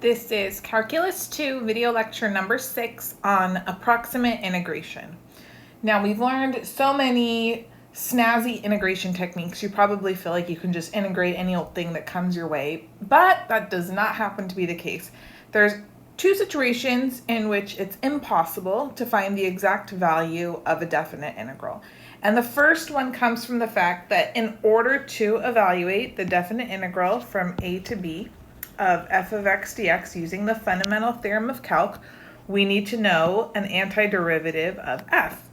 This is Calculus 2 video lecture number 6 on approximate integration. Now we've learned so many snazzy integration techniques, you probably feel like you can just integrate any old thing that comes your way, but that does not happen to be the case. There's two situations in which it's impossible to find the exact value of a definite integral. And the first one comes from the fact that in order to evaluate the definite integral from a to b, of f of x dx using the fundamental theorem of calc, we need to know an antiderivative of f.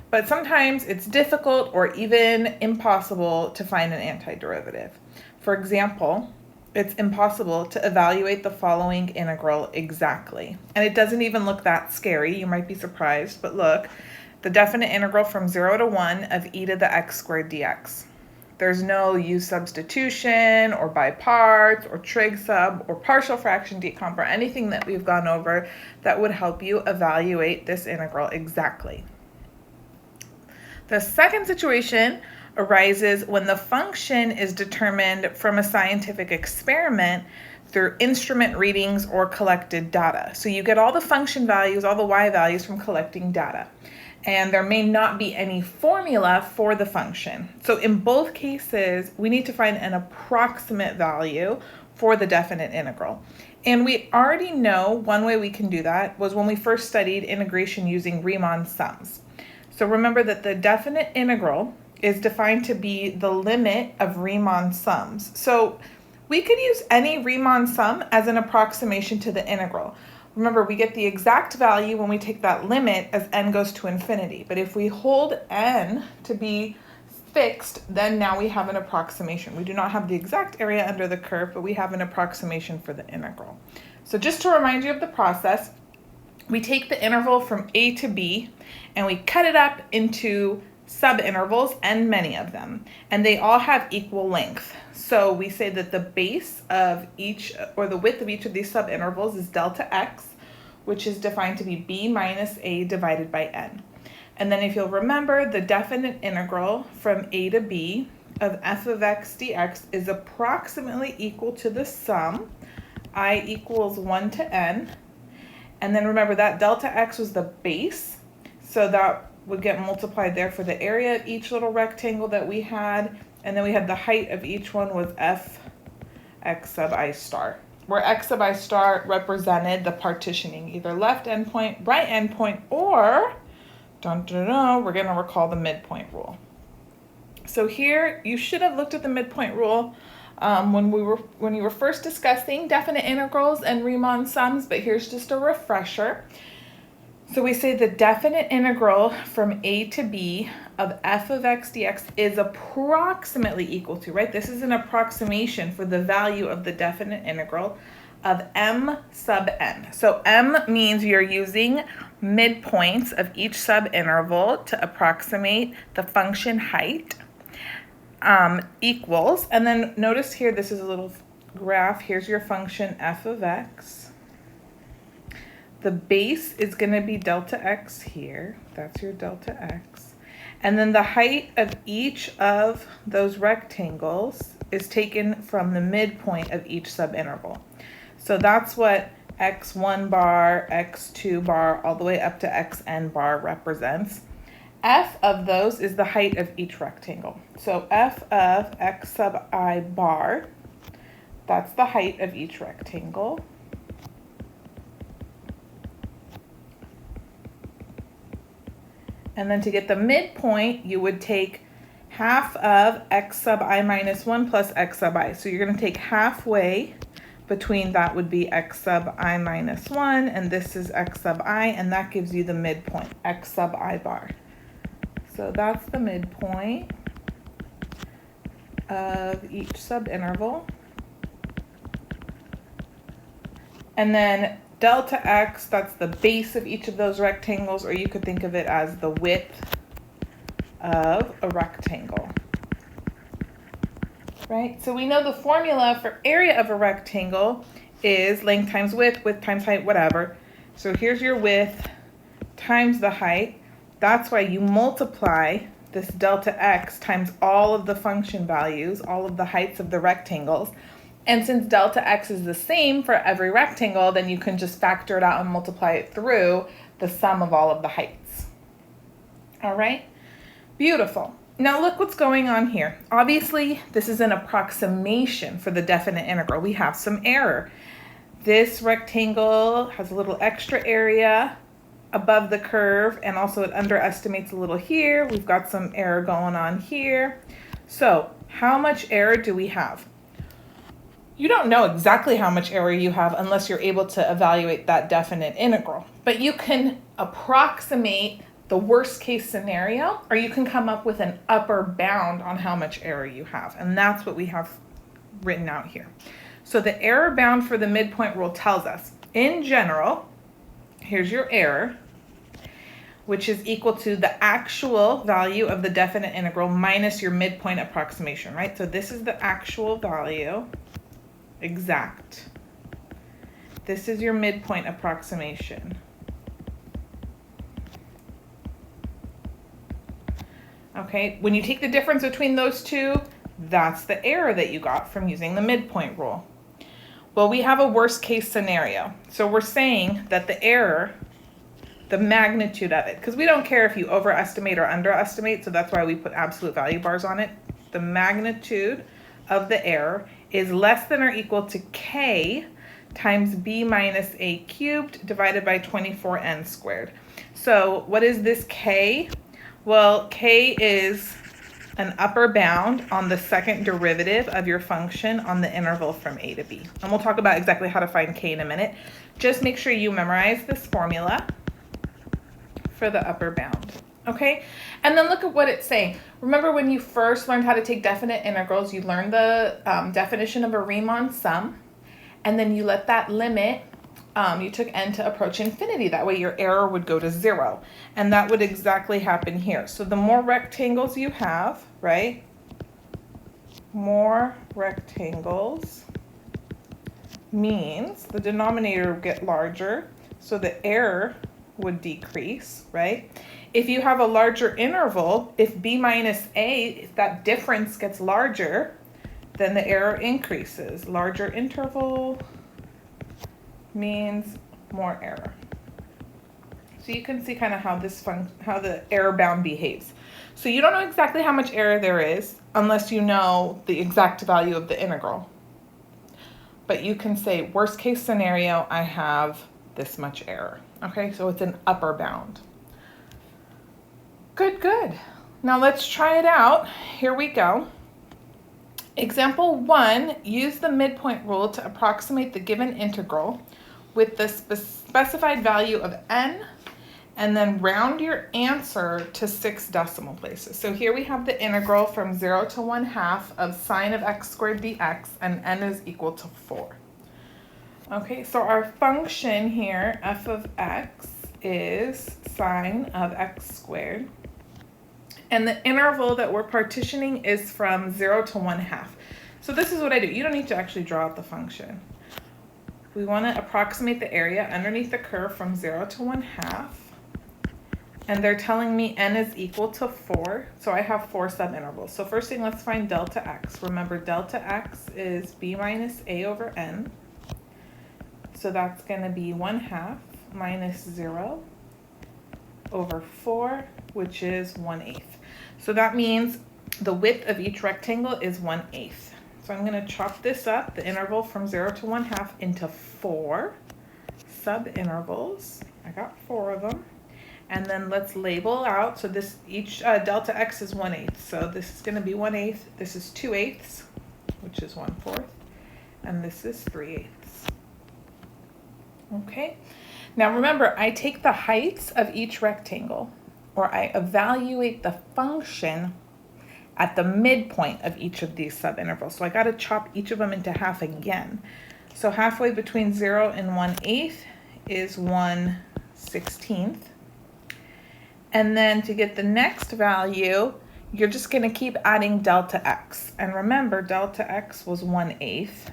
But sometimes it's difficult or even impossible to find an antiderivative. For example, it's impossible to evaluate the following integral exactly. And it doesn't even look that scary, you might be surprised, but look, the definite integral from 0 to 1 of e to the x squared dx. There's no use substitution or by parts or trig sub or partial fraction decomp or anything that we've gone over that would help you evaluate this integral exactly. The second situation arises when the function is determined from a scientific experiment through instrument readings or collected data. So you get all the function values, all the y values from collecting data. And there may not be any formula for the function. So in both cases, we need to find an approximate value for the definite integral. And we already know one way we can do that was when we first studied integration using Riemann sums. So remember that the definite integral is defined to be the limit of Riemann sums. So we could use any Riemann sum as an approximation to the integral. Remember, we get the exact value when we take that limit as n goes to infinity. But if we hold n to be fixed, then now we have an approximation. We do not have the exact area under the curve, but we have an approximation for the integral. So just to remind you of the process, we take the interval from a to b and we cut it up into subintervals, and many of them, and they all have equal length. So we say that the base of each, or the width of each of these subintervals is delta x, which is defined to be b minus a divided by n. And then if you'll remember, the definite integral from a to b of f of x dx is approximately equal to the sum, I equals 1 to n. And then remember that delta x was the base, so that would get multiplied there for the area of each little rectangle that we had, and then we had the height of each one was f x sub I star, where x sub I star represented the partitioning, either left endpoint, right endpoint, or we're going to recall the midpoint rule. So here you should have looked at the midpoint rule when you were first discussing definite integrals and Riemann sums, but here's just a refresher. So we say the definite integral from a to b of f of x dx is approximately equal to, right? This is an approximation for the value of the definite integral of m sub n. So m means you're using midpoints of each subinterval to approximate the function height, equals, and then notice here, this is a little graph. Here's your function f of x. The base is going to be delta x here. That's your delta x. And then the height of each of those rectangles is taken from the midpoint of each subinterval. So that's what x1 bar, x2 bar, all the way up to xn bar represents. F of those is the height of each rectangle. So f of x sub I bar, that's the height of each rectangle. And then to get the midpoint, you would take half of x sub I minus 1 plus x sub I. So you're going to take halfway between that would be x sub I minus 1, and this is x sub I, and that gives you the midpoint, x sub I bar. So that's the midpoint of each subinterval. And then delta x, that's the base of each of those rectangles, or you could think of it as the width of a rectangle, right? So we know the formula for area of a rectangle is length times width, width times height, whatever. So here's your width times the height. That's why you multiply this delta x times all of the function values, all of the heights of the rectangles, And since delta x is the same for every rectangle, then you can just factor it out and multiply it through the sum of all of the heights. All right, beautiful. Now look what's going on here. Obviously, this is an approximation for the definite integral. We have some error. This rectangle has a little extra area above the curve, and also it underestimates a little here. We've got some error going on here. So how much error do we have? You don't know exactly how much error you have unless you're able to evaluate that definite integral. But you can approximate the worst case scenario, or you can come up with an upper bound on how much error you have. And that's what we have written out here. So the error bound for the midpoint rule tells us, in general, here's your error, which is equal to the actual value of the definite integral minus your midpoint approximation, right? So this is the actual value, exact. This is your midpoint approximation. Okay, when you take the difference between those two, that's the error that you got from using the midpoint rule. Well, we have a worst case scenario. So we're saying that the error, the magnitude of it, because we don't care if you overestimate or underestimate, so that's why we put absolute value bars on it. The magnitude of the error is less than or equal to k times b minus a cubed divided by 24n squared. So what is this k? Well, k is an upper bound on the second derivative of your function on the interval from a to b. And we'll talk about exactly how to find k in a minute. Just make sure you memorize this formula for the upper bound, okay? And then look at what it's saying. Remember when you first learned how to take definite integrals, you learned the definition of a Riemann sum, and then you let that limit, you took n to approach infinity. That way your error would go to 0. And that would exactly happen here. So the more rectangles you have, right? More rectangles means the denominator will get larger, so the error would decrease, right? If you have a larger interval, if b minus a, if that difference gets larger, then the error increases. Larger interval means more error. So you can see kind of how how the error bound behaves. So you don't know exactly how much error there is unless you know the exact value of the integral. But you can say, worst case scenario, I have this much error. Okay, so it's an upper bound. Good, good. Now let's try it out. Here we go. Example 1, use the midpoint rule to approximate the given integral with the specified value of n, and then round your answer to 6 decimal places. So here we have the integral from 0 to 1/2 of sine of x squared dx, and n is equal to 4. Okay, so our function here, f of x, is sine of x squared. And the interval that we're partitioning is from 0 to 1/2. So this is what I do. You don't need to actually draw out the function. We want to approximate the area underneath the curve from 0 to 1/2. And they're telling me n is equal to 4. So I have 4 subintervals. So first thing, let's find delta x. Remember, delta x is b minus a over n. So that's going to be 1/2 minus 0 over 4, which is 1/8. So that means the width of each rectangle is 1/8. So I'm going to chop this up, the interval from 0 to 1/2, into 4 subintervals. I got 4 of them. And then let's label out. So this each delta x is 1/8. So this is going to be 1/8. This is 2/8, which is 1/4. And this is 3/8. Okay. Now remember, I take the heights of each rectangle, or I evaluate the function at the midpoint of each of these subintervals. So I got to chop each of them into half again. So halfway between 0 and 1/8 is 1/16. And then to get the next value, you're just going to keep adding delta x. And remember, delta x was 1/8,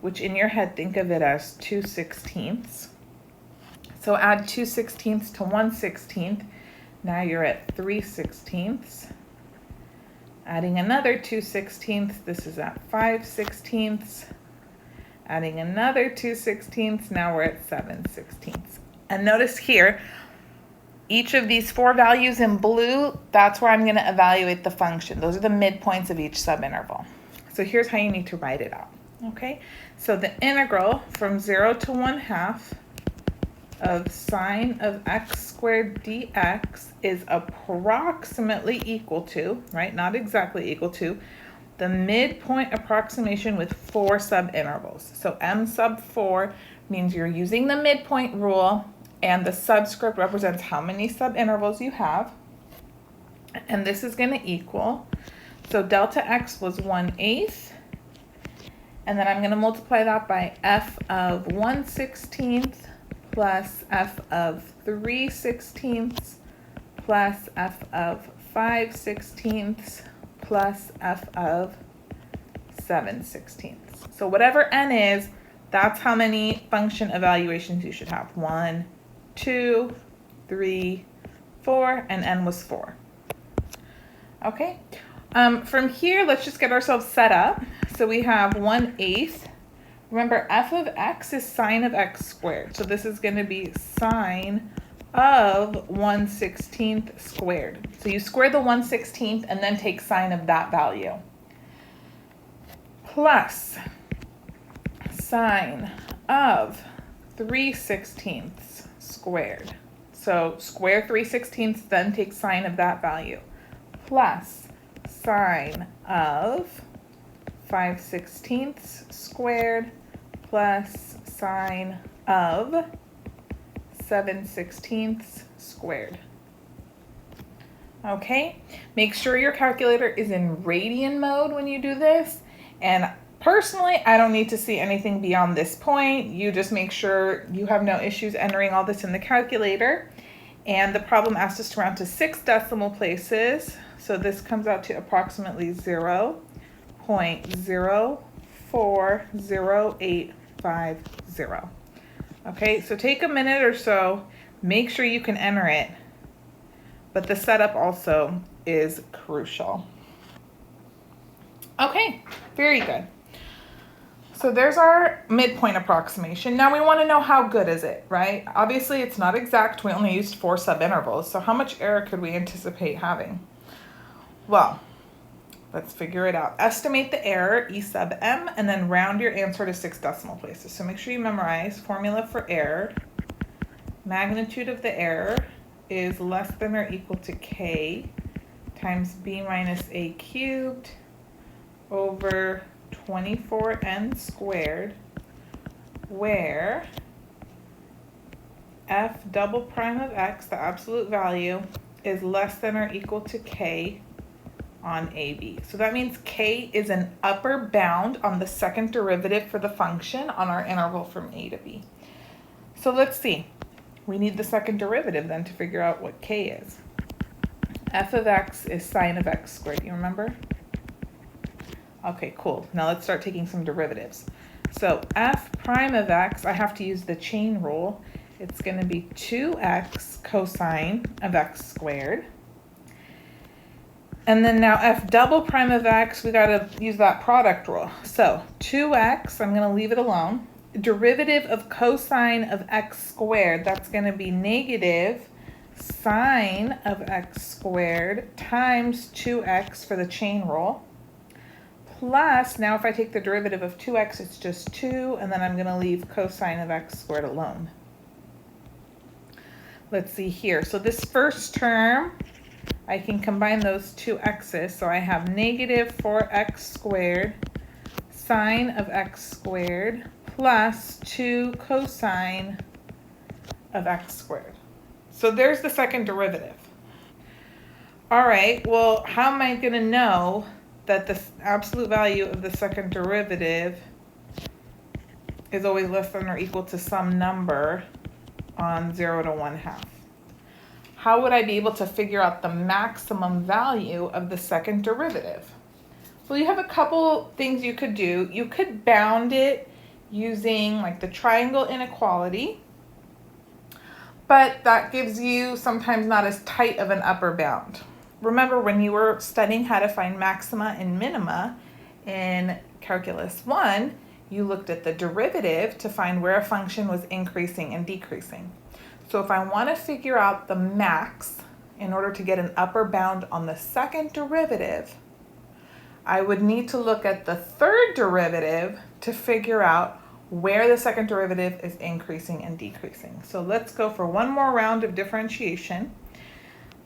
which in your head, think of it as 2/16. So add 2/16 to 1/16. Now you're at 3/16. Adding another 2/16, this is at 5/16. Adding another 2/16, now we're at 7/16. And notice here, each of these 4 values in blue, that's where I'm going to evaluate the function. Those are the midpoints of each subinterval. So here's how you need to write it out. Okay, so the integral from 0 to 1/2 of sine of x squared dx is approximately equal to, right, not exactly equal to, the midpoint approximation with 4 subintervals. So m sub 4 means you're using the midpoint rule, and the subscript represents how many subintervals you have. And this is going to equal, so delta x was 1/8, and then I'm going to multiply that by f of 1/16 plus f of 3/16 plus f of 5/16 plus f of 7/16. So whatever n is, that's how many function evaluations you should have. 1, 2, 3, 4, and n was 4. Okay, from here, let's just get ourselves set up. So we have 1/8. Remember, f of x is sine of x squared. So this is going to be sine of 1/16 squared. So you square the 1/16 and then take sine of that value. Plus sine of 3/16 squared. So square 3/16, then take sine of that value. Plus sine of 5/16 squared plus sine of 7/16 squared. Okay, make sure your calculator is in radian mode when you do this. And personally, I don't need to see anything beyond this point. You just make sure you have no issues entering all this in the calculator. And the problem asked us to round to 6 decimal places. So this comes out to approximately 0.040850. Okay, so take a minute or so, make sure you can enter it, but the setup also is crucial. Okay, very good. So there's our midpoint approximation. Now we want to know how good is it, right? Obviously it's not exact, we only used 4 subintervals, so how much error could we anticipate having? Well, let's figure it out. Estimate the error, E sub m, and then round your answer to 6 decimal places. So make sure you memorize formula for error. Magnitude of the error is less than or equal to k times b minus a cubed over 24n squared, where f double prime of x, the absolute value, is less than or equal to k on AB. So that means k is an upper bound on the second derivative for the function on our interval from a to b. So let's see. We need the second derivative then to figure out what k is. F of x is sine of x squared, you remember? Okay, cool. Now let's start taking some derivatives. So f prime of x, I have to use the chain rule. It's going to be 2x cosine of x squared. And then now f double prime of x, we got to use that product rule. So 2x, I'm going to leave it alone. Derivative of cosine of x squared, that's going to be negative sine of x squared times 2x for the chain rule. Plus, now if I take the derivative of 2x, it's just 2, and then I'm going to leave cosine of x squared alone. Let's see here. So this first term, I can combine those two x's. So I have negative 4x squared sine of x squared plus 2 cosine of x squared. So there's the second derivative. All right, well, how am I going to know that the absolute value of the second derivative is always less than or equal to some number on 0 to 1/2? How would I be able to figure out the maximum value of the second derivative? Well, you have a couple things you could do. You could bound it using like the triangle inequality, but that gives you sometimes not as tight of an upper bound. Remember when you were studying how to find maxima and minima in Calculus 1, you looked at the derivative to find where a function was increasing and decreasing. So if I want to figure out the max in order to get an upper bound on the second derivative, I would need to look at the third derivative to figure out where the second derivative is increasing and decreasing. So let's go for one more round of differentiation.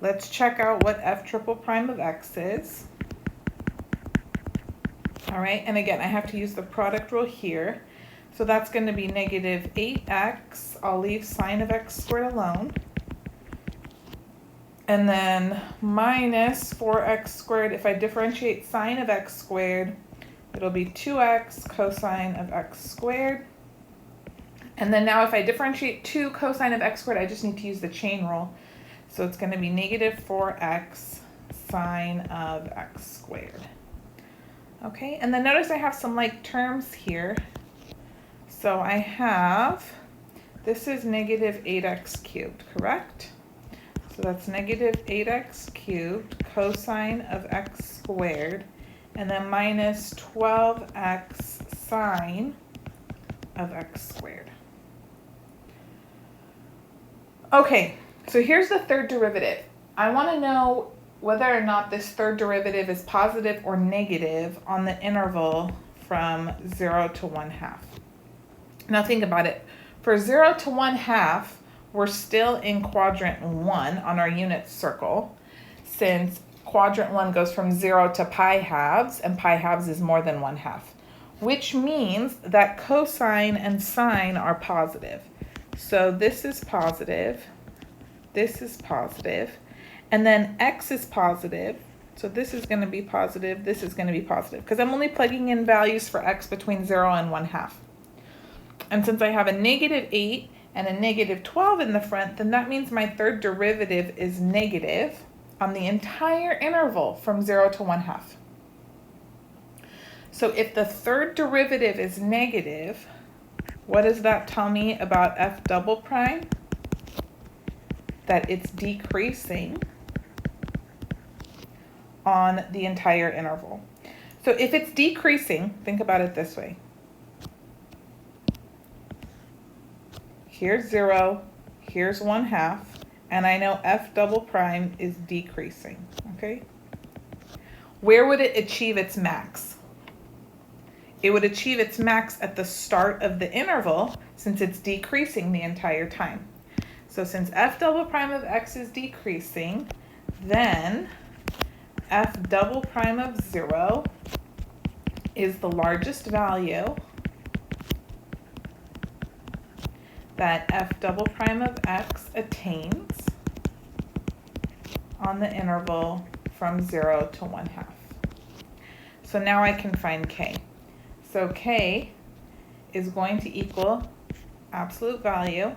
Let's check out what f triple prime of x is. All right, and again, I have to use the product rule here. So that's going to be negative 8x. I'll leave sine of x squared alone. And then minus 4x squared. If I differentiate sine of x squared, it'll be 2x cosine of x squared. And then now if I differentiate 2 cosine of x squared, I just need to use the chain rule. So it's going to be negative 4x sine of x squared. Okay, and then notice I have some like terms here. So I have, this is negative 8x cubed, correct? So that's negative 8x cubed cosine of x squared, and then minus 12x sine of x squared. Okay, so here's the third derivative. I want to know whether or not this third derivative is positive or negative on the interval from 0 to 1/2. Now think about it. For 0 to 1/2, we're still in quadrant 1 on our unit circle, since quadrant 1 goes from 0 to pi halves, and pi halves is more than 1/2, which means that cosine and sine are positive. So this is positive, and then x is positive. So this is going to be positive, this is going to be positive, because I'm only plugging in values for x between 0 and 1/2. And since I have a negative 8 and a negative 12 in the front, then that means my third derivative is negative on the entire interval from 0 to 1/2. So if the third derivative is negative, what does that tell me about f double prime? That it's decreasing on the entire interval. So if it's decreasing, think about it this way. Here's 0, here's 1/2, and I know f double prime is decreasing, okay? Where would it achieve its max? It would achieve its max at the start of the interval, since it's decreasing the entire time. So since f double prime of x is decreasing, then f double prime of 0 is the largest value that f double prime of x attains on the interval from 0 to 1/2. So now I can find k. So k is going to equal absolute value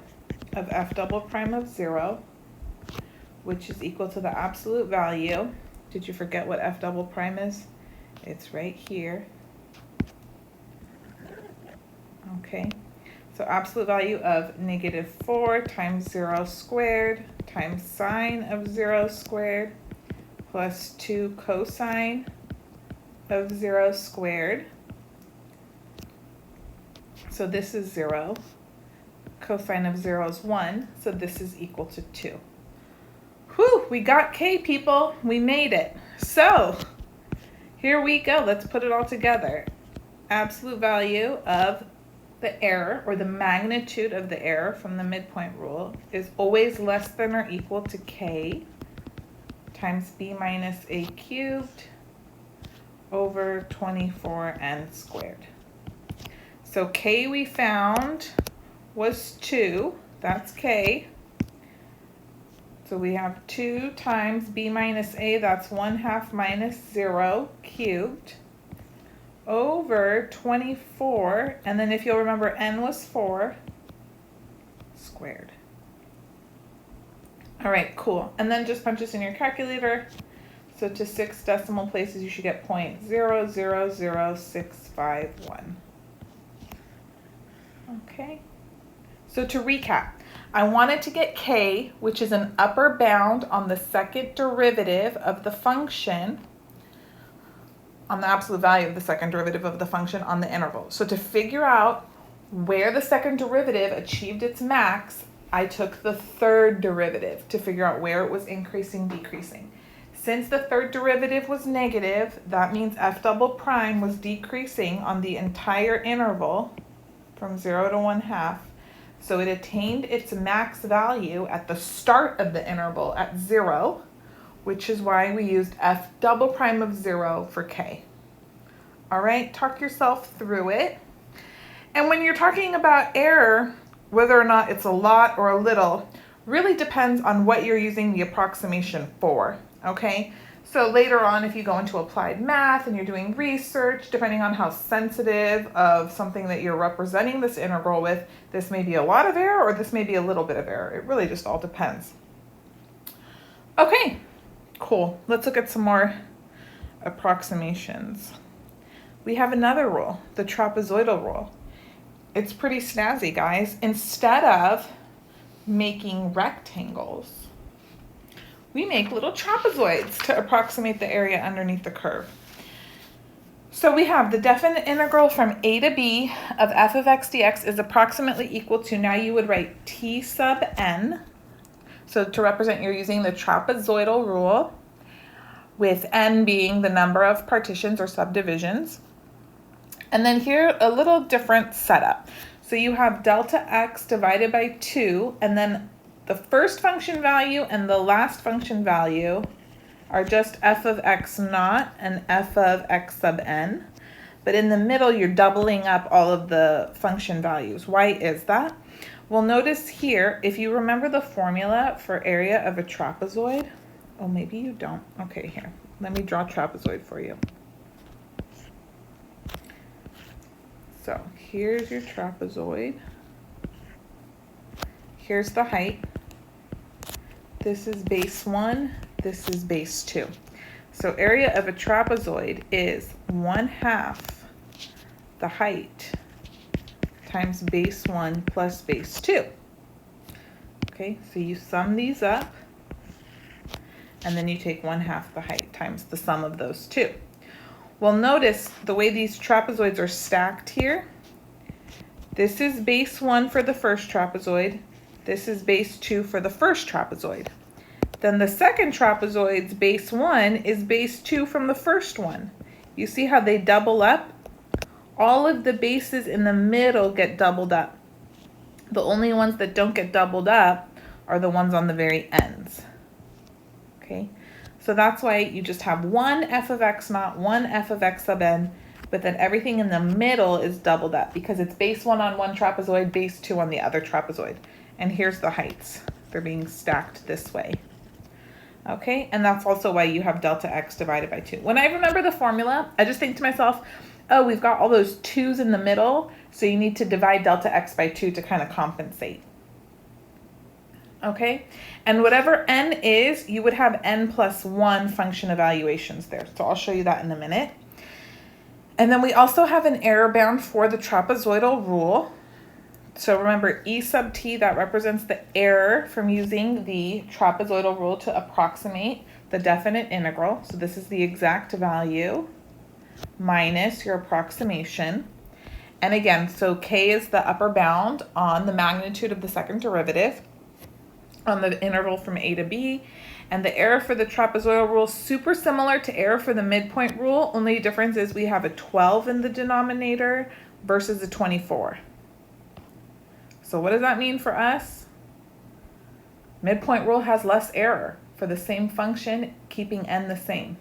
of f double prime of 0, which is equal to the absolute value. Did you forget what f double prime is? It's right here. Okay, so absolute value of negative 4 times 0 squared times sine of 0 squared plus 2 cosine of 0 squared. So this is 0. Cosine of 0 is 1, so this is equal to 2. Whew, we got k, people. We made it. So here we go. Let's put it all together. Absolute value of the error, or the magnitude of the error from the midpoint rule, is always less than or equal to k times b minus a cubed over 24n squared. So k we found was 2, that's k. So we have 2 times b minus a, that's 1/2 minus 0 cubed, over 24, and then if you'll remember, n was 4, squared. All right, cool. And then just punch this in your calculator. So to 6 decimal places, you should get 0.000651. Okay. So to recap, I wanted to get k, which is an upper bound on the second derivative of the function on the absolute value of the second derivative of the function on the interval. So to figure out where the second derivative achieved its max, I took the third derivative to figure out where it was increasing, decreasing. Since the third derivative was negative, that means f double prime was decreasing on the entire interval from 0 to 1/2. So it attained its max value at the start of the interval at 0, which is why we used f double prime of 0 for k. All right, talk yourself through it. And when you're talking about error, whether or not it's a lot or a little, really depends on what you're using the approximation for, okay? So later on, if you go into applied math and you're doing research, depending on how sensitive of something that you're representing this integral with, this may be a lot of error or this may be a little bit of error. It really just all depends. Okay, cool. Let's look at some more approximations. We have another rule, the trapezoidal rule. It's pretty snazzy, guys. Instead of making rectangles, we make little trapezoids to approximate the area underneath the curve. So we have the definite integral from a to b of f of x dx is approximately equal to, now you would write t sub n. So to represent, you're using the trapezoidal rule, with n being the number of partitions or subdivisions. And then here, a little different setup. So you have delta x divided by 2, and then the first function value and the last function value are just f of x naught and f of x sub n. But in the middle, you're doubling up all of the function values. Why is that? Well, notice here, if you remember the formula for area of a trapezoid, oh, maybe you don't. Okay, here, let me draw a trapezoid for you. So here's your trapezoid. Here's the height. This is base 1, this is base 2. So area of a trapezoid is 1/2 the height times base 1 plus base 2. Okay, so you sum these up, and then you take 1/2 the height times the sum of those two. Well, notice the way these trapezoids are stacked here. This is base 1 for the first trapezoid. This is base 2 for the first trapezoid. Then the second trapezoid's base 1 is base 2 from the first one. You see how they double up? All of the bases in the middle get doubled up. The only ones that don't get doubled up are the ones on the very ends. Okay? So that's why you just have one f of x naught, one f of x sub n, but then everything in the middle is doubled up because it's base 1 on one trapezoid, base 2 on the other trapezoid. And here's the heights. They're being stacked this way. Okay, and that's also why you have delta x divided by 2. When I remember the formula, I just think to myself, oh, we've got all those 2's in the middle, so you need to divide delta x by 2 to kind of compensate. Okay, and whatever n is, you would have n plus 1 function evaluations there. So I'll show you that in a minute. And then we also have an error bound for the trapezoidal rule. So remember, e sub t, that represents the error from using the trapezoidal rule to approximate the definite integral. So this is the exact value minus your approximation. And again, so k is the upper bound on the magnitude of the second derivative on the interval from a to b. And the error for the trapezoidal rule is super similar to error for the midpoint rule. Only difference is we have a 12 in the denominator versus a 24. So what does that mean for us? Midpoint rule has less error for the same function, keeping n the same,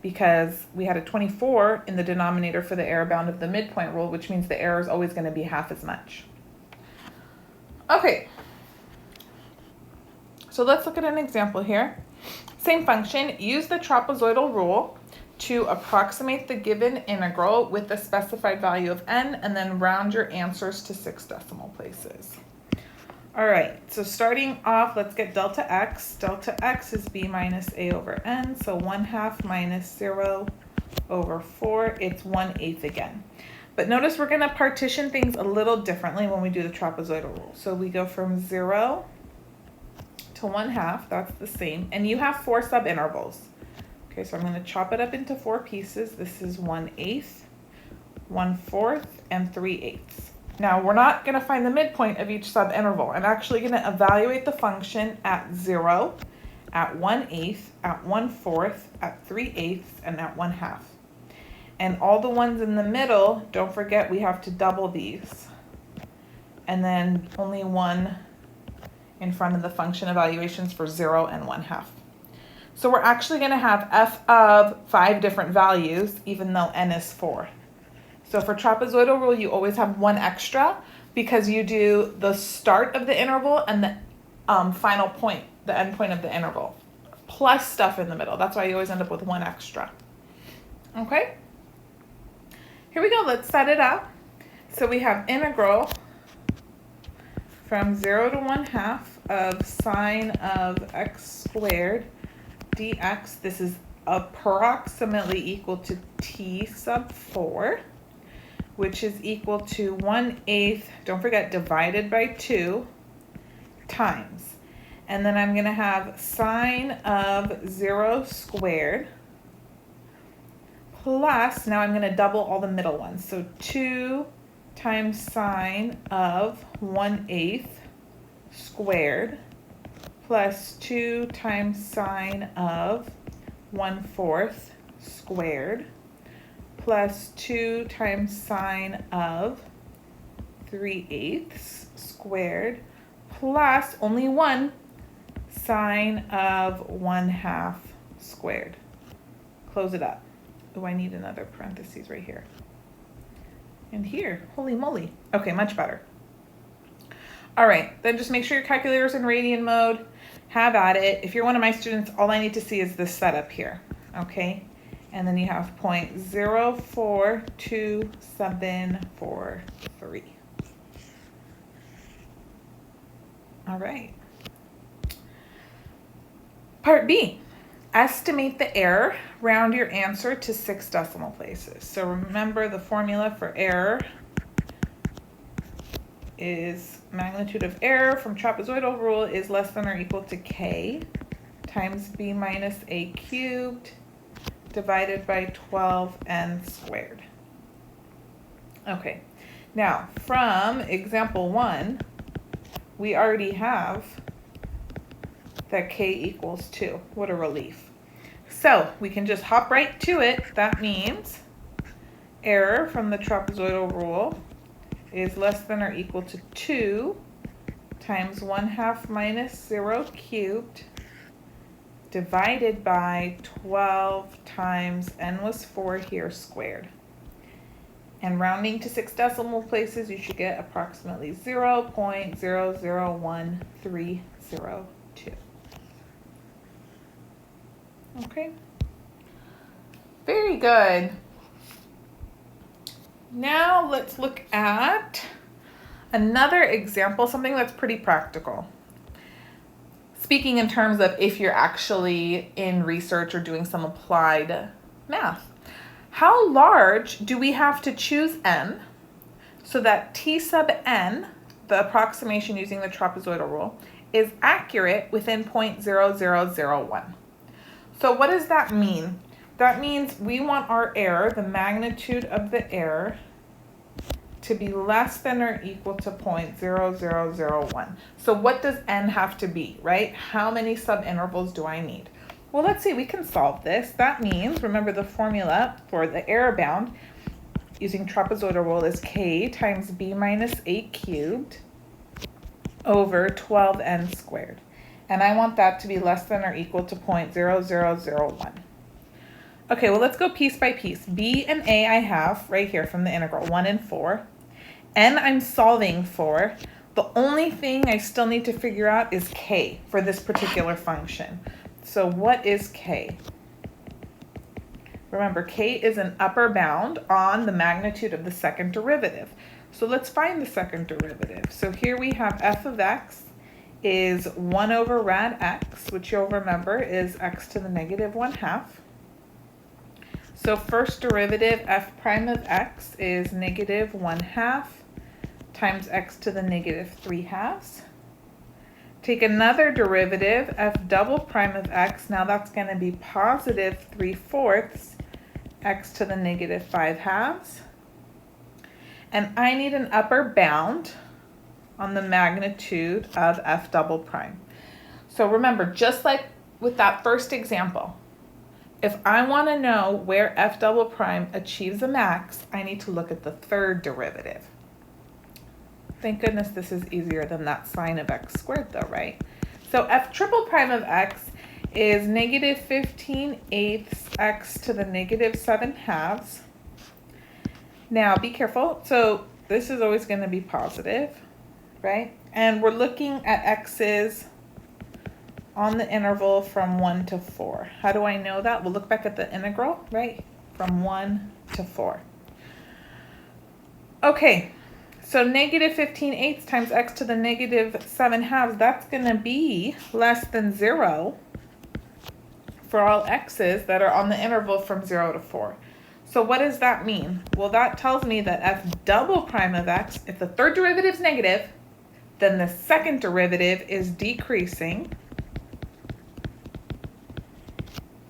because we had a 24 in the denominator for the error bound of the midpoint rule, which means the error is always going to be half as much. Okay, so let's look at an example here. Same function, use the trapezoidal rule to approximate the given integral with the specified value of n, and then round your answers to 6 decimal places. All right, so starting off, let's get delta x. Delta x is b minus a over n, so 1/2 minus 0 over 4, it's 1/8 again. But notice we're going to partition things a little differently when we do the trapezoidal rule. So we go from 0 to 1/2, that's the same, and you have 4 subintervals. Okay, so I'm going to chop it up into 4 pieces. This is 1/8, 1/4, and 3/8. Now we're not going to find the midpoint of each subinterval. I'm actually going to evaluate the function at 0, at 1/8, at 1/4, at 3/8, and at 1/2. And all the ones in the middle, don't forget we have to double these. And then only one in front of the function evaluations for 0 and 1/2. So we're actually going to have f of 5 different values, even though n is 4. So for trapezoidal rule, you always have one extra because you do the start of the interval and the final point, the end point of the interval, plus stuff in the middle. That's why you always end up with one extra. Okay? Here we go. Let's set it up. So we have integral from 0 to 1/2 of sine of x squared dx. This is approximately equal to t sub 4, which is equal to 1/8, don't forget, divided by 2 times. And then I'm going to have sine of 0 squared plus, now I'm going to double all the middle ones. So 2 times sine of 1/8 squared plus 2 times sine of 1/4 squared plus 2 times sine of 3/8 squared plus only 1 sine of 1/2 squared. Close it up. Oh, I need another parentheses right here. And here, holy moly. Okay, much better. All right, then just make sure your calculator's in radian mode. Have at it. If you're one of my students, all I need to see is this setup here, okay? And then you have 0.042743. All right. Part B, estimate the error. Round your answer to 6 decimal places. So remember the formula for error is magnitude of error from trapezoidal rule is less than or equal to k times b minus a cubed divided by 12n squared. Okay, now from example 1, we already have that k equals 2. What a relief. So we can just hop right to it. That means error from the trapezoidal rule is less than or equal to 2 times 1/2 minus 0 cubed divided by 12 times n was 4 here squared. And rounding to 6 decimal places, you should get approximately 0.001302. Okay, very good. Now let's look at another example, something that's pretty practical. Speaking in terms of if you're actually in research or doing some applied math. How large do we have to choose n so that t sub n, the approximation using the trapezoidal rule, is accurate within 0.0001? So what does that mean? That means we want our error, the magnitude of the error, to be less than or equal to 0.0001. So what does n have to be, right? How many subintervals do I need? Well, let's see, we can solve this. That means, remember the formula for the error bound using trapezoidal rule is k times b minus a cubed over 12n squared. And I want that to be less than or equal to 0.0001. Okay, well, let's go piece by piece. B and A I have right here from the integral, 1 and 4. N I'm solving for. The only thing I still need to figure out is K for this particular function. So what is K? Remember, K is an upper bound on the magnitude of the second derivative. So let's find the second derivative. So here we have f of x is 1 over rad x, which you'll remember is x to the negative 1/2. So first derivative f prime of x is negative 1/2 times x to the negative 3/2. Take another derivative, f double prime of x. Now that's going to be positive 3/4 x to the negative 5/2. And I need an upper bound on the magnitude of f double prime. So remember, just like with that first example, if I want to know where f double prime achieves a max, I need to look at the third derivative. Thank goodness this is easier than that sine of x squared though, right? So f triple prime of x is negative 15/8 x to the negative 7/2. Now be careful. So this is always going to be positive, right? And we're looking at x's on the interval from 1 to 4. How do I know that? We'll look back at the integral, right? From 1 to 4. Okay, so negative 15/8 times x to the negative 7/2, that's going to be less than 0 for all x's that are on the interval from 0 to 4. So what does that mean? Well, that tells me that f double prime of x, if the third derivative is negative, then the second derivative is decreasing,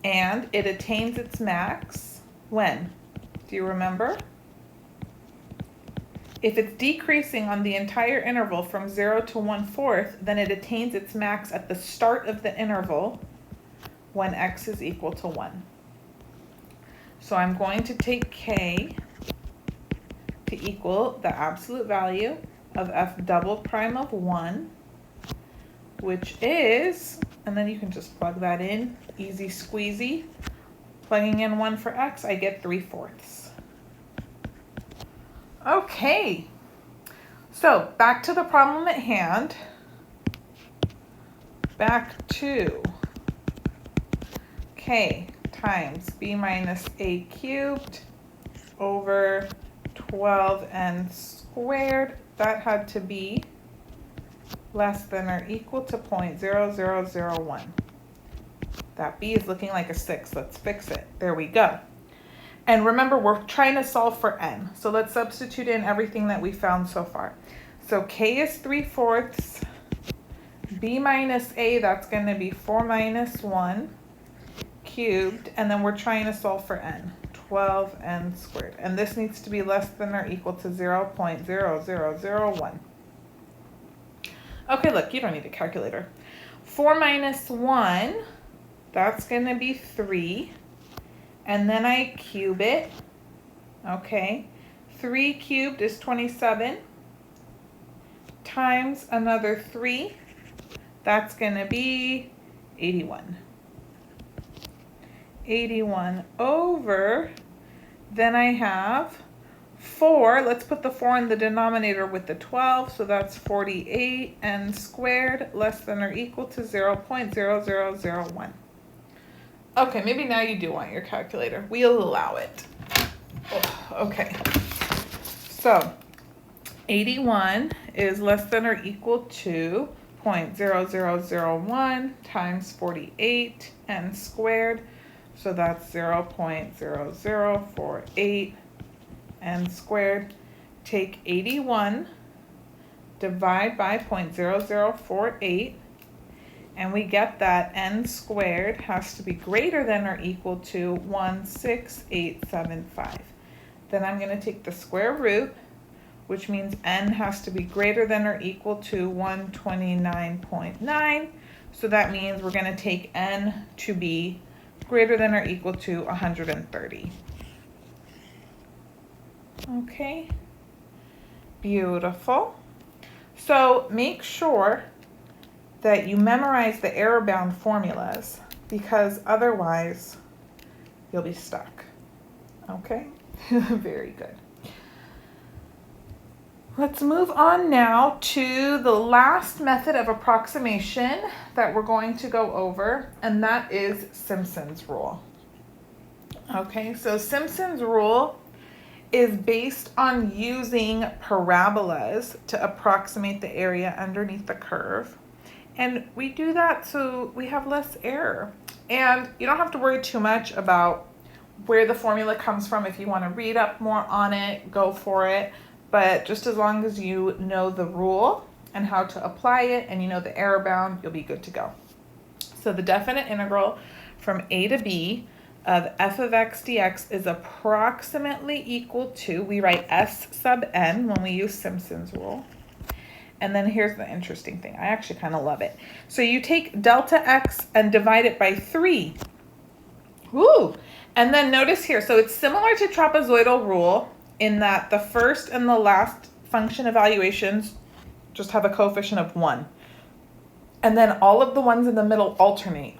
and it attains its max when? Do you remember? If it's decreasing on the entire interval from 0 to 1/4, then it attains its max at the start of the interval when x is equal to 1. So I'm going to take k to equal the absolute value of f double prime of 1, which is, and then you can just plug that in, easy squeezy. Plugging in 1 for x, I get 3/4. Okay, so back to the problem at hand. Back to k times b minus a cubed over 12n squared. That had to be less than or equal to 0.0001. That b is looking like a 6. Let's fix it. There we go. And remember, we're trying to solve for n. So let's substitute in everything that we found so far. So k is 3/4. b minus a, that's going to be 4 minus 1 cubed. And then we're trying to solve for n, 12n squared. And this needs to be less than or equal to 0.0001. Okay, look, you don't need a calculator. 4 minus 1, that's going to be 3. And then I cube it. Okay, 3 cubed is 27 times another 3. That's going to be 81. 81 over, then I have 4. Let's put the 4 in the denominator with the 12. So that's 48n squared less than or equal to 0.0001. Okay, maybe now you do want your calculator. We'll allow it. Okay, so 81 is less than or equal to 0.0001 times 48n squared. So that's 0.0048 n squared. Take 81, divide by 0.0048, and we get that n squared has to be greater than or equal to 16875. Then I'm going to take the square root, which means n has to be greater than or equal to 129.9. So that means we're going to take n to be greater than or equal to 130. Okay, beautiful. So make sure that you memorize the error-bound formulas, because otherwise you'll be stuck. Okay, very good. Let's move on now to the last method of approximation that we're going to go over, and that is Simpson's rule. Okay, so Simpson's rule is based on using parabolas to approximate the area underneath the curve. And we do that so we have less error. And you don't have to worry too much about where the formula comes from. If you want to read up more on it, go for it. But just as long as you know the rule and how to apply it, and you know the error bound, you'll be good to go. So the definite integral from a to b of f of x dx is approximately equal to, we write s sub n when we use Simpson's rule. And then here's the interesting thing. I actually kind of love it. So you take delta x and divide it by 3. Woo! And then notice here, so it's similar to trapezoidal rule in that the first and the last function evaluations just have a coefficient of 1. And then all of the ones in the middle alternate.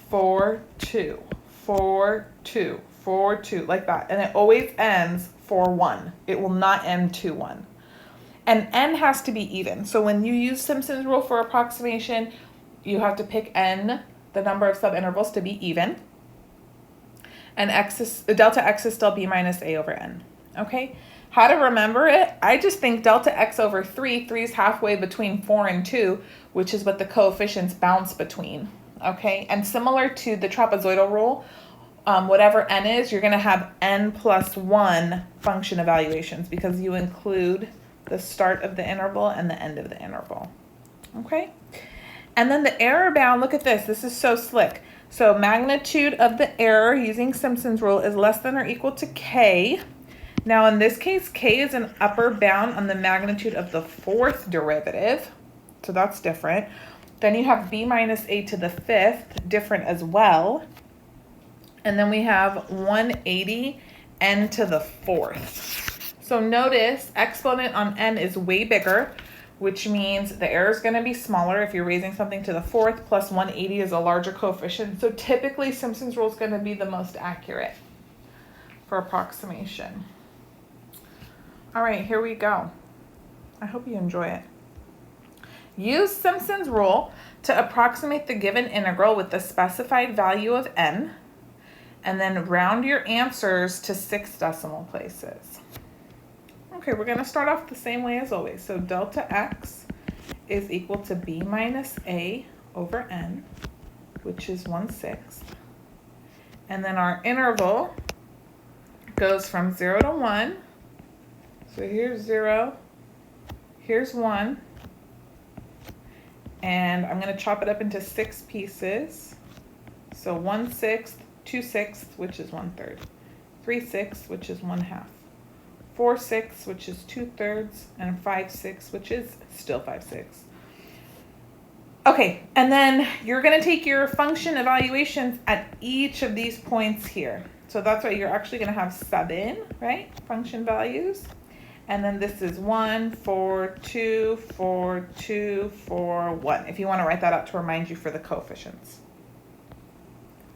4, 2, 4, 2, 4, 2, like that. And it always ends 4, 1. It will not end 2, 1. And n has to be even. So when you use Simpson's rule for approximation, you have to pick n, the number of subintervals, to be even. And delta x is still b minus a over n. Okay? How to remember it? I just think delta x over 3, 3 is halfway between 4 and 2, which is what the coefficients bounce between. Okay? And similar to the trapezoidal rule, whatever n is, you're going to have n plus 1 function evaluations because you include the start of the interval and the end of the interval. Okay? And then the error bound, look at this. This is so slick. So magnitude of the error using Simpson's rule is less than or equal to k. Now in this case, k is an upper bound on the magnitude of the fourth derivative. So that's different. Then you have b minus a to the fifth, different as well. And then we have 180 n to the fourth. So notice exponent on n is way bigger, which means the error is going to be smaller if you're raising something to the fourth, plus 180 is a larger coefficient. So typically Simpson's rule is going to be the most accurate for approximation. All right, here we go. I hope you enjoy it. Use Simpson's rule to approximate the given integral with the specified value of n, and then round your answers to 6 decimal places. Okay, we're going to start off the same way as always. So delta x is equal to b minus a over n, which is 1/6. And then our interval goes from 0 to 1. So here's 0, here's 1. And I'm going to chop it up into 6 pieces. So 1/6, 2/6, which is 1/3. 3/6, which is 1/2. 4/6, which is 2/3, and 5/6, which is still 5/6. Okay, and then you're going to take your function evaluations at each of these points here. So that's why you're actually going to have 7, right? Function values. And then this is 1, 4, 2, 4, 2, 4, 1. If you want to write that out to remind you for the coefficients.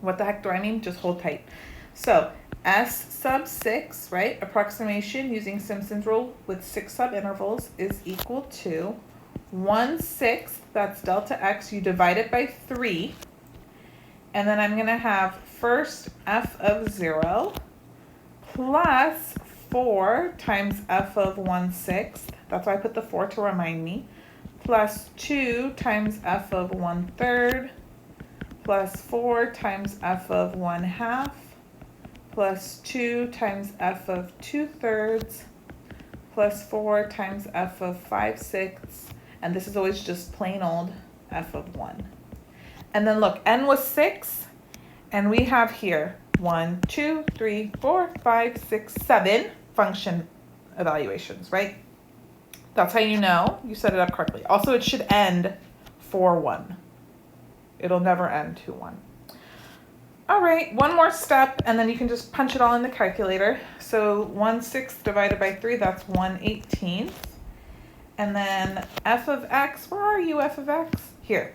What the heck do I mean? Just hold tight. So S sub 6, right? Approximation using Simpson's rule with 6 subintervals is equal to 1/6, that's delta x, you divide it by 3. And then I'm going to have first f of 0 plus 4 times f of 1/6, that's why I put the 4 to remind me, plus 2 times f of 1/3, plus 4 times f of 1/2, plus 2 times f of 2/3, plus 4 times f of 5/6, and this is always just plain old f of 1. And then look, n was 6, and we have here 1, 2, 3, 4, 5, 6, 7 function evaluations, right? That's how you know you set it up correctly. Also, it should end 4-1. It'll never end 2-1. All right, one more step, and then you can just punch it all in the calculator. So 1/6 divided by 3, that's 1/18. And then f of x, where are you, f of x? Here,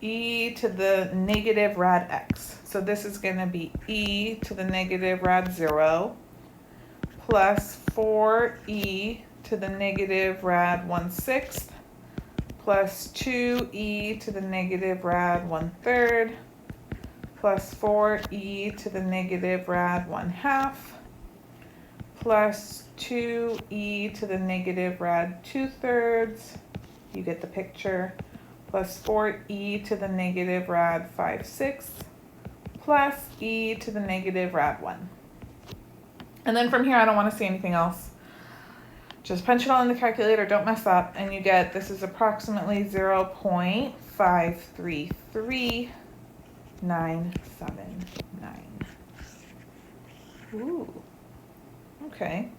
e to the negative rad x. So this is going to be e to the negative rad 0 plus 4e to the negative rad 1/6 plus 2e to the negative rad 1/3 plus 4e to the negative rad 1/2 plus 2e to the negative rad 2/3, you get the picture, plus 4e to the negative rad 5/6 plus e to the negative rad 1. And then from here, I don't want to see anything else. Just punch it all in the calculator, don't mess up, and you get, this is approximately 0.533979. Ooh, okay.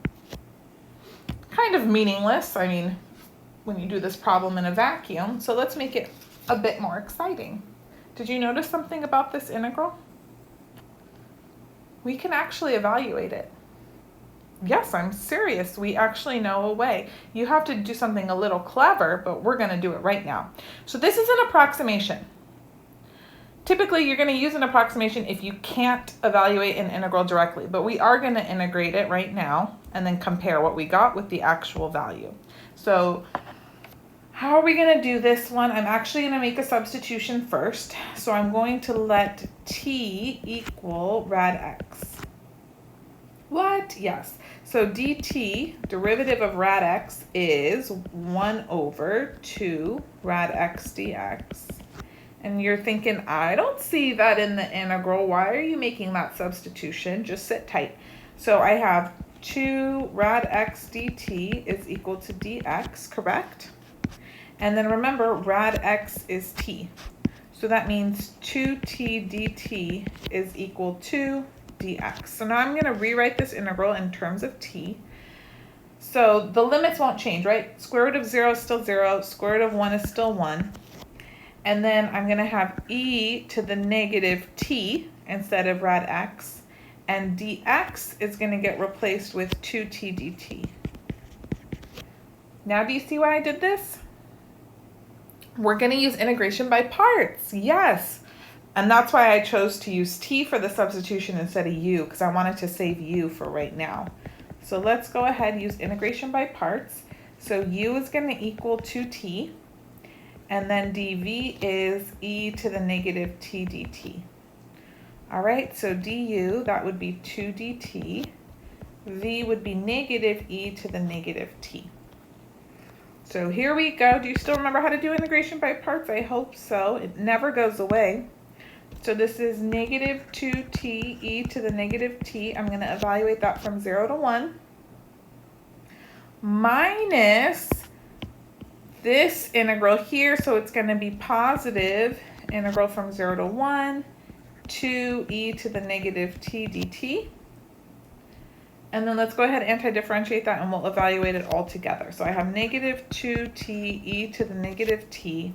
Kind of meaningless, I mean, when you do this problem in a vacuum, so let's make it a bit more exciting. Did you notice something about this integral? We can actually evaluate it. Yes, I'm serious. We actually know a way. You have to do something a little clever, but we're going to do it right now. So this is an approximation. Typically, you're going to use an approximation if you can't evaluate an integral directly, but we are going to integrate it right now and then compare what we got with the actual value. So how are we going to do this one? I'm actually going to make a substitution first. So I'm going to let t equal rad x. What? Yes. So dt, derivative of rad x, is 1 over 2 rad x dx. And you're thinking, I don't see that in the integral. Why are you making that substitution? Just sit tight. So I have 2 rad x dt is equal to dx, correct? And then remember, rad x is t. So that means 2t dt is equal to dx. So now I'm going to rewrite this integral in terms of t. So the limits won't change, right? Square root of 0 is still 0. Square root of 1 is still 1. And then I'm going to have e to the negative t instead of rad x. And dx is going to get replaced with 2t dt. Now do you see why I did this? We're going to use integration by parts. Yes. And that's why I chose to use t for the substitution instead of u, because I wanted to save u for right now. So let's go ahead and use integration by parts. So u is going to equal 2t, and then dv is e to the negative t dt. All right, so du, that would be 2 dt. V would be negative e to the negative t. So here we go. Do you still remember how to do integration by parts? I hope so. It never goes away. So this is negative 2t e to the negative t. I'm going to evaluate that from 0 to 1. Minus this integral here. So it's going to be positive integral from 0 to 1, 2 e to the negative t dt. And then let's go ahead and anti-differentiate that and we'll evaluate it all together. So I have negative 2t e to the negative t.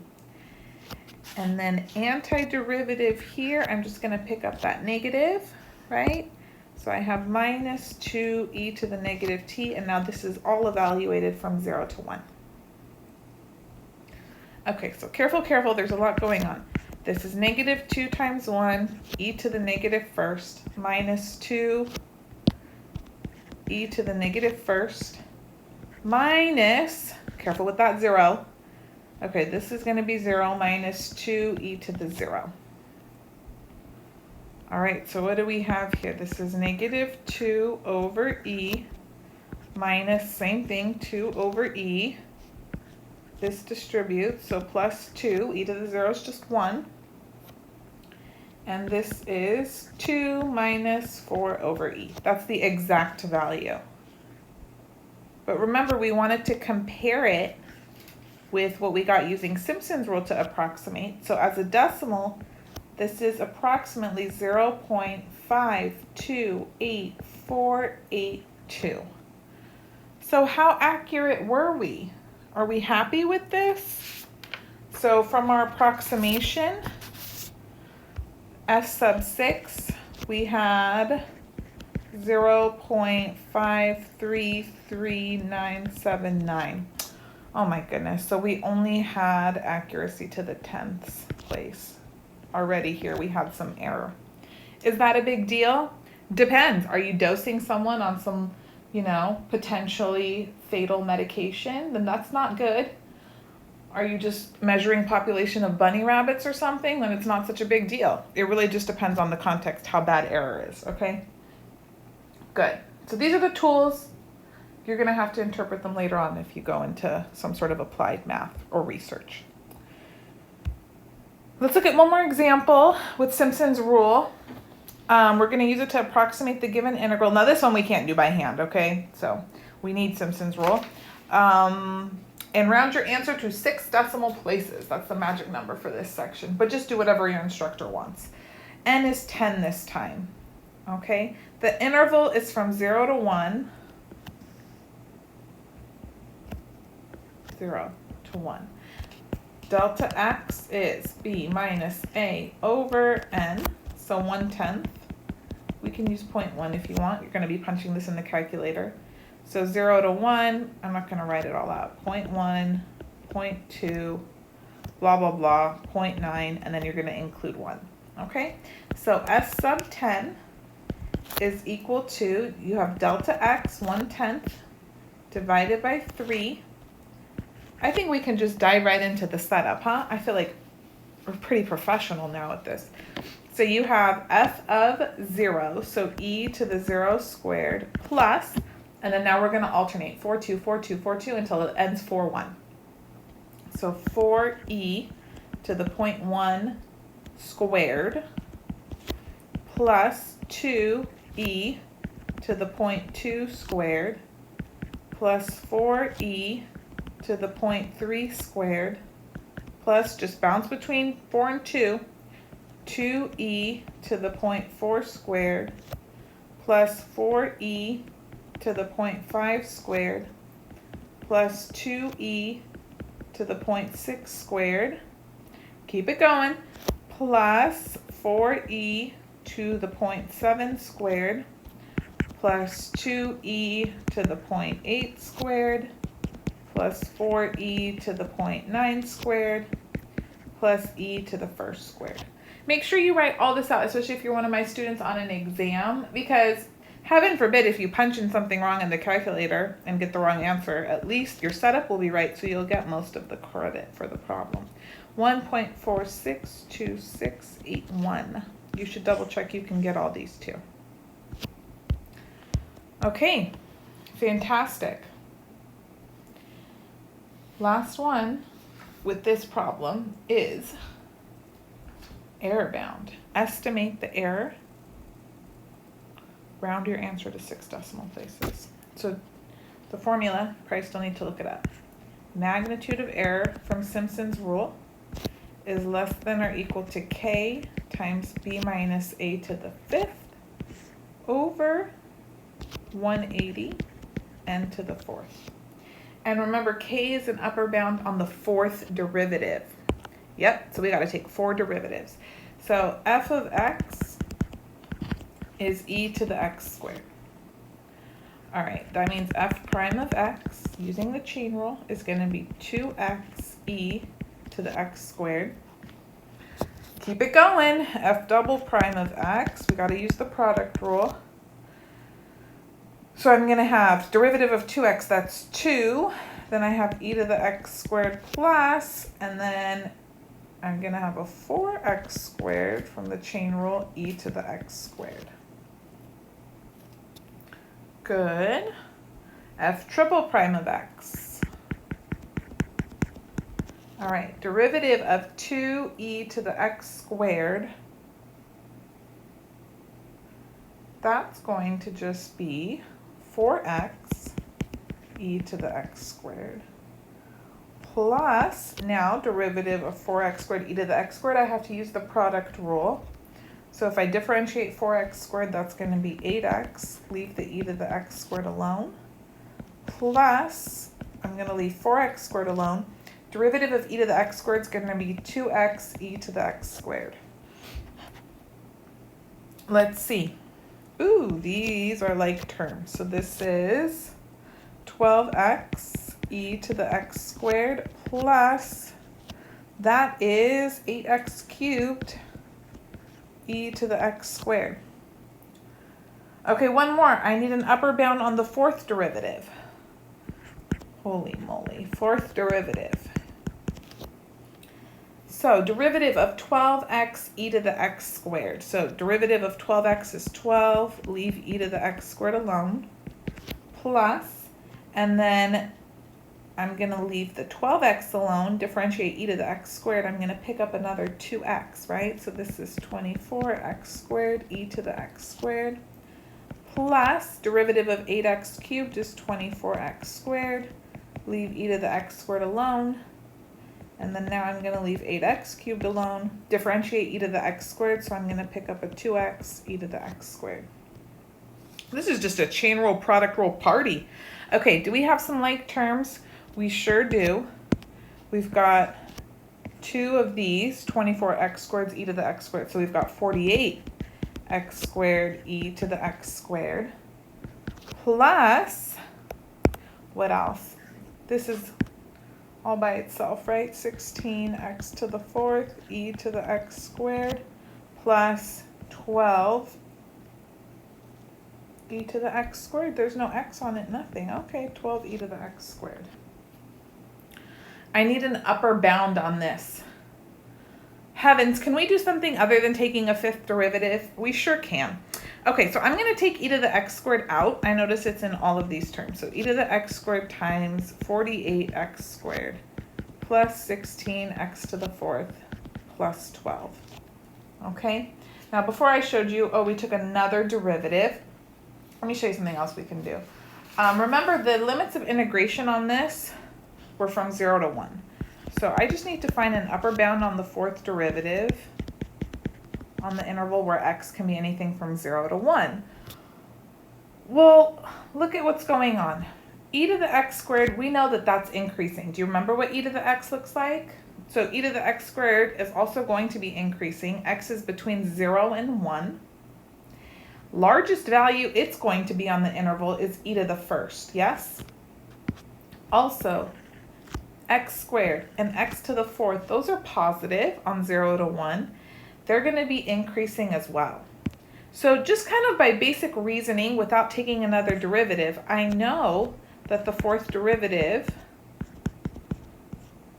And then antiderivative here, I'm just going to pick up that negative, right? So I have minus 2 e to the negative t, and now this is all evaluated from 0 to 1. Okay, so careful, careful, there's a lot going on. This is negative 2 times 1, e to the negative first, minus 2 e to the negative first, minus, careful with that 0. Okay, this is going to be 0 minus 2 e to the 0. All right, so what do we have here? This is negative 2 over e minus, same thing, 2 over e. This distributes, so plus 2, e to the 0 is just 1. And this is 2 minus 4 over e. That's the exact value. But remember, we wanted to compare it with what we got using Simpson's rule to approximate. So as a decimal, this is approximately 0.528482. So how accurate were we? Are we happy with this? So from our approximation, S sub 6, we had 0.533979. Oh my goodness, so we only had accuracy to the 10th place. Already here we have some error. Is that a big deal? Depends. Are you dosing someone on some, potentially fatal medication? Then that's not good. Are you just measuring population of bunny rabbits or something? Then it's not such a big deal. It really just depends on the context, how bad error is, okay? Good. So these are the tools. You're going to have to interpret them later on if you go into some sort of applied math or research. Let's look at one more example with Simpson's rule. We're going to use it to approximate the given integral. Now this one we can't do by hand, okay? So We need Simpson's rule. And round your answer to 6 decimal places. That's the magic number for this section. But just do whatever your instructor wants. N is 10 this time. Okay? The interval is from 0 to 1. 0 to 1. Delta x is b minus a over n. So 1/10. We can use 0.1 if you want. You're going to be punching this in the calculator. So 0 to 1, I'm not going to write it all out. 0.1, 0.2, blah, blah, blah, 0.9, and then you're going to include 1. Okay? So S sub 10 is equal to, you have delta x, 1/10, divided by 3. I think we can just dive right into the setup, huh? I feel like we're pretty professional now at this. So you have f of 0, so e to the 0 squared, plus, and then now we're going to alternate 4, 2, 4, 2, 4, 2 until it ends 4, 1. So 4e to the 0.1 squared plus 2e to the 0.2 squared plus 4e to the 0.3 squared plus, just bounce between 4 and 2, 2e to the 0.4 squared plus 4e to the 0.5 squared plus 2e to the 0.6 squared. Keep it going. Plus 4e to the 0.7 squared plus 2e to the 0.8 squared plus 4e to the 0.9 squared plus e to the first squared. Make sure you write all this out, especially if you're one of my students on an exam, because heaven forbid if you punch in something wrong in the calculator and get the wrong answer, at least your setup will be right, so you'll get most of the credit for the problem. 1.462681. You should double check you can get all these too. Okay, fantastic. Last one with this problem is error bound. Estimate the error. Round your answer to 6 decimal places. So the formula, probably still need to look it up. Magnitude of error from Simpson's rule is less than or equal to k times b minus a to the 5th over 180 n to the 4th. And remember, k is an upper bound on the 4th derivative. Yep, so we got to take 4 derivatives. So f of x is e to the x squared. All right, that means f prime of x, using the chain rule, is going to be 2x e to the x squared. Keep it going. F double prime of x, we got to use the product rule. So I'm going to have derivative of 2x, that's 2. Then I have e to the x squared plus, and then I'm going to have a 4x squared from the chain rule, e to the x squared. Good. F triple prime of x. All right, derivative of 2e to the x squared. That's going to just be 4x e to the x squared plus, now derivative of 4x squared e to the x squared, I have to use the product rule. So if I differentiate 4x squared, that's going to be 8x, leave the e to the x squared alone, plus, I'm going to leave 4x squared alone. Derivative of e to the x squared is going to be 2x e to the x squared. Let's see. Ooh, these are like terms. So this is 12x e to the x squared plus, that is 8x cubed e to the x squared. Okay, one more. I need an upper bound on the 4th derivative. Holy moly, 4th derivative. So derivative of 12x e to the x squared. So derivative of 12x is 12, leave e to the x squared alone, plus, and then I'm going to leave the 12x alone, differentiate e to the x squared. I'm going to pick up another 2x, right? So this is 24x squared e to the x squared plus derivative of 8x cubed is 24x squared. Leave e to the x squared alone. And then now I'm going to leave 8x cubed alone. Differentiate e to the x squared, so I'm going to pick up a 2x e to the x squared. This is just a chain rule, product rule party. Okay, do we have some like terms? We sure do. We've got two of these, 24x squared e to the x squared. So we've got 48x squared e to the x squared. Plus, what else? This is all by itself, right? 16x to the fourth e to the x squared plus 12 e to the x squared. There's no x on it, nothing. Okay, 12 e to the x squared. I need an upper bound on this. Heavens, can we do something other than taking a fifth derivative? We sure can. Okay, so I'm going to take e to the x squared out. I notice it's in all of these terms. So e to the x squared times 48x squared plus 16x to the fourth plus 12. Okay, now before I showed you, we took another derivative. Let me show you something else we can do. Remember, the limits of integration on this were from 0 to 1. So I just need to find an upper bound on the fourth derivative on the interval where x can be anything from 0 to 1. Well, look at what's going on. E to the x squared, we know that that's increasing. Do you remember what e to the x looks like? So e to the x squared is also going to be increasing. X is between 0 and 1. Largest value it's going to be on the interval is e to the first, yes? Also, x squared and x to the fourth, those are positive on 0 to 1. They're going to be increasing as well. So just kind of by basic reasoning without taking another derivative, I know that the fourth derivative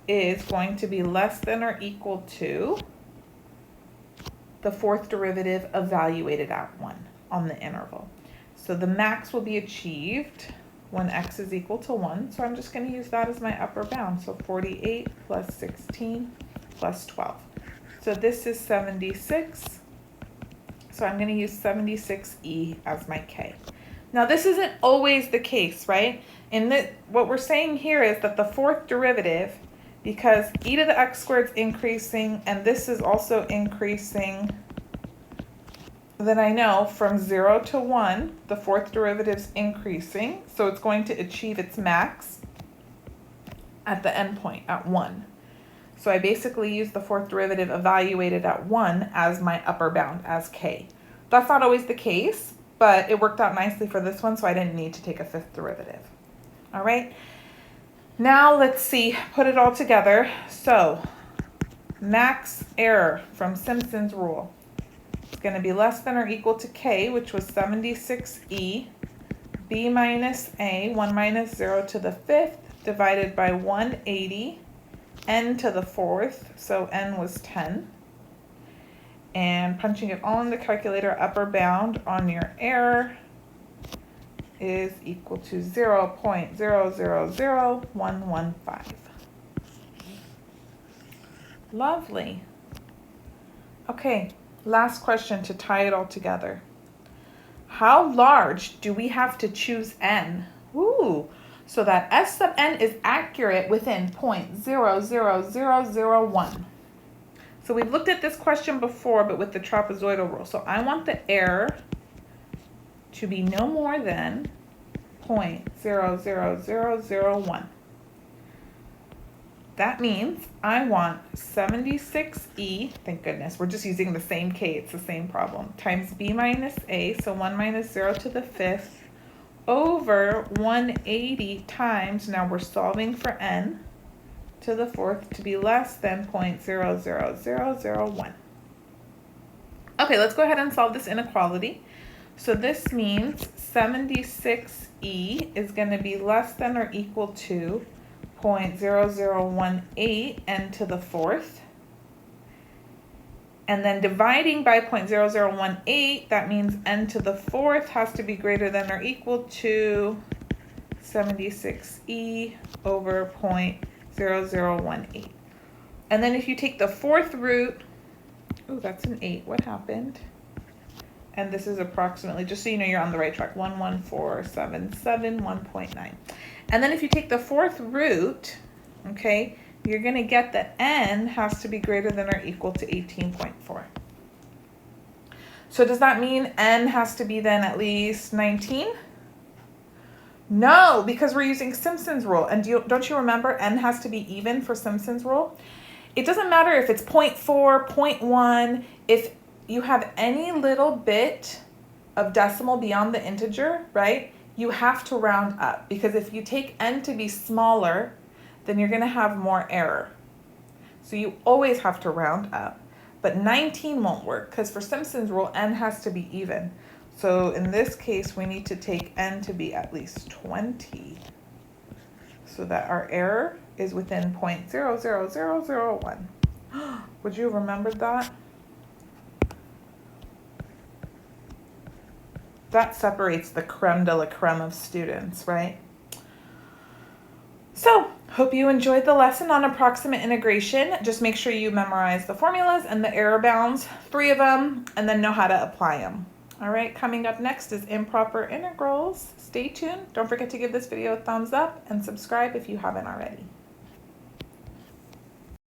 is going to be less than or equal to the fourth derivative evaluated at 1 on the interval. So the max will be achieved when x is equal to 1. So I'm just going to use that as my upper bound. So 48 plus 16 plus 12. So this is 76. So I'm going to use 76e as my k. Now this isn't always the case, right? What we're saying here is that the fourth derivative, because e to the x squared is increasing and this is also increasing, then I know from 0 to 1, the fourth derivative is increasing. So it's going to achieve its max at the endpoint at 1. So I basically use the fourth derivative evaluated at 1 as my upper bound, as k. That's not always the case, but it worked out nicely for this one, so I didn't need to take a fifth derivative. All right, now let's see, put it all together. So max error from Simpson's rule is going to be less than or equal to k, which was 76e, b minus a, 1 minus 0 to the fifth, divided by 180, n to the fourth, so n was 10. And punching it all in the calculator, upper bound on your error is equal to 0.000115. Lovely. Okay, last question to tie it all together. How large do we have to choose n? Ooh, so that s sub n is accurate within 0.00001. So we've looked at this question before, but with the trapezoidal rule. So I want the error to be no more than 0.00001. That means I want 76e, thank goodness, we're just using the same k, it's the same problem, times b minus a, so 1 minus 0 to the fifth, over 180 times, now we're solving for n, to the fourth to be less than 0.00001. Okay, let's go ahead and solve this inequality. So this means 76e is going to be less than or equal to 0.0018 n to the fourth. And then dividing by 0.0018, that means n to the fourth has to be greater than or equal to 76e over 0.0018. And then if you take the fourth root, oh, that's an 8. What happened? And this is approximately, just so you know you're on the right track, 11477, 1.9. And then if you take the fourth root, okay, you're going to get that n has to be greater than or equal to 18.4. So does that mean n has to be then at least 19? No, because we're using Simpson's rule. And don't you remember n has to be even for Simpson's rule? It doesn't matter if it's 0.4, 0.1, if you have any little bit of decimal beyond the integer, right? You have to round up, because if you take n to be smaller, then you're going to have more error. So you always have to round up. But 19 won't work, because for Simpson's rule, n has to be even. So in this case, we need to take n to be at least 20, so that our error is within 0.00001. Would you have remembered that? That separates the creme de la creme of students, right? So, hope you enjoyed the lesson on approximate integration. Just make sure you memorize the formulas and the error bounds, 3 of them, and then know how to apply them. All right, coming up next is improper integrals. Stay tuned. Don't forget to give this video a thumbs up and subscribe if you haven't already.